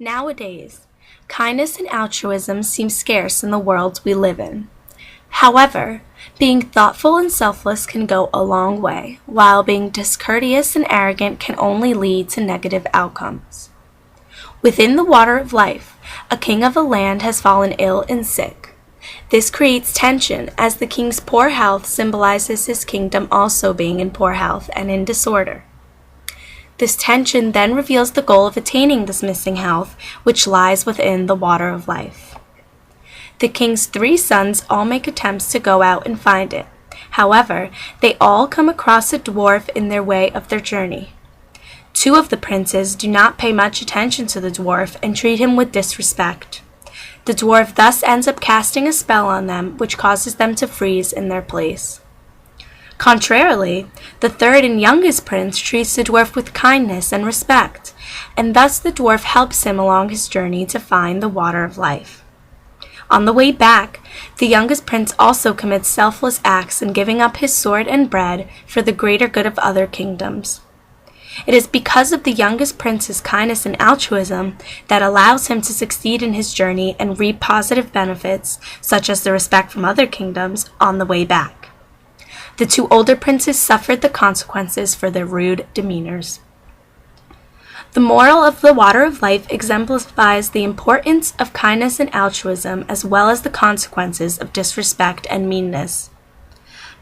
Nowadays, kindness and altruism seem scarce in the world we live in. However, being thoughtful and selfless can go a long way, while being discourteous and arrogant can only lead to negative outcomes. Within the water of life, a king of a land has fallen ill and sick. This creates tension, as the king's poor health symbolizes his kingdom also being in poor health and in disorder. This tension then reveals the goal of attaining this missing health, which lies within the water of life. The king's 3 sons all make attempts to go out and find it. However, they all come across a dwarf in their way of their journey. 2 of the princes do not pay much attention to the dwarf and treat him with disrespect. The dwarf thus ends up casting a spell on them, which causes them to freeze in their place. Contrarily, the 3rd and youngest prince treats the dwarf with kindness and respect, and thus the dwarf helps him along his journey to find the water of life. On the way back, the youngest prince also commits selfless acts in giving up his sword and bread for the greater good of other kingdoms. It is because of the youngest prince's kindness and altruism that allows him to succeed in his journey and reap positive benefits, such as the respect from other kingdoms, on the way back. The 2 older princes suffered the consequences for their rude demeanors. The moral of the water of life exemplifies the importance of kindness and altruism, as well as the consequences of disrespect and meanness.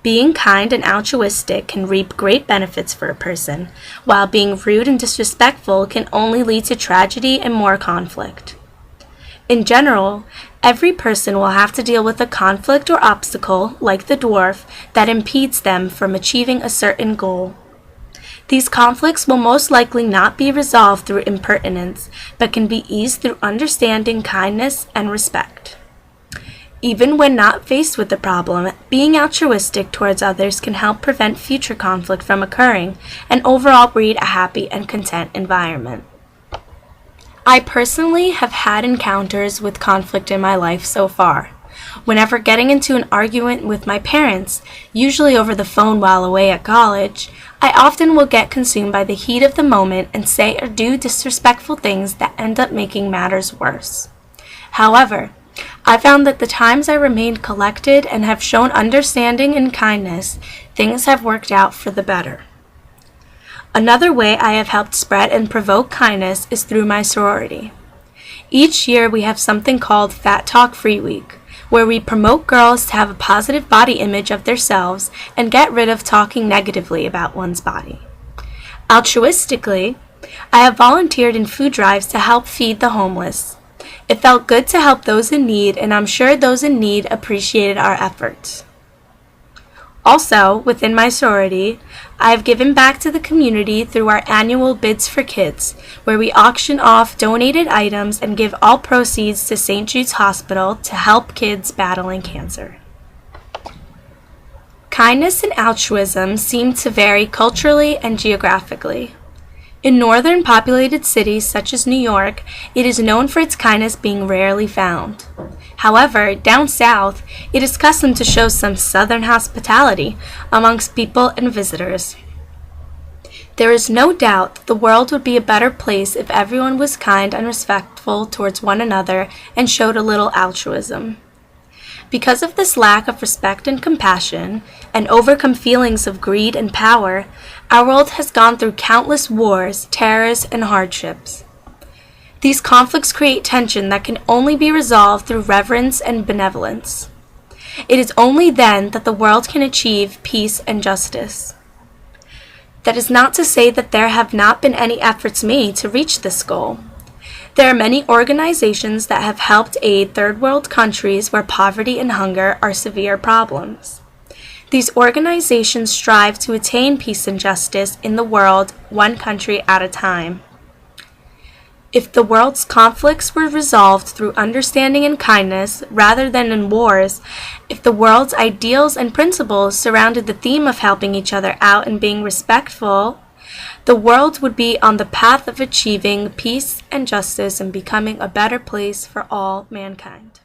Being kind and altruistic can reap great benefits for a person, while being rude and disrespectful can only lead to tragedy and more conflict. In general, every person will have to deal with a conflict or obstacle, like the dwarf, that impedes them from achieving a certain goal. These conflicts will most likely not be resolved through impertinence, but can be eased through understanding, kindness, and respect. Even when not faced with the problem, being altruistic towards others can help prevent future conflict from occurring and overall breed a happy and content environment. I personally have had encounters with conflict in my life so far. Whenever getting into an argument with my parents, usually over the phone while away at college, I often will get consumed by the heat of the moment and say or do disrespectful things that end up making matters worse. However, I found that the times I remained collected and have shown understanding and kindness, things have worked out for the better. Another way I have helped spread and provoke kindness is through my sorority. Each year we have something called Fat Talk Free Week, where we promote girls to have a positive body image of themselves and get rid of talking negatively about one's body. Altruistically, I have volunteered in food drives to help feed the homeless. It felt good to help those in need, and I'm sure those in need appreciated our efforts. Also, within my sorority, I have given back to the community through our annual Bids for Kids, where we auction off donated items and give all proceeds to St. Jude's Hospital to help kids battling cancer. Kindness and altruism seem to vary culturally and geographically. In northern populated cities such as New York, it is known for its kindness being rarely found. However, down south, it is custom to show some southern hospitality amongst people and visitors. There is no doubt that the world would be a better place if everyone was kind and respectful towards one another and showed a little altruism. Because of this lack of respect and compassion, and overcome feelings of greed and power, our world has gone through countless wars, terrors, and hardships. These conflicts create tension that can only be resolved through reverence and benevolence. It is only then that the world can achieve peace and justice. That is not to say that there have not been any efforts made to reach this goal. There are many organizations that have helped aid third world countries where poverty and hunger are severe problems. These organizations strive to attain peace and justice in the world, one country at a time. If the world's conflicts were resolved through understanding and kindness rather than in wars, if the world's ideals and principles surrounded the theme of helping each other out and being respectful, the world would be on the path of achieving peace and justice and becoming a better place for all mankind.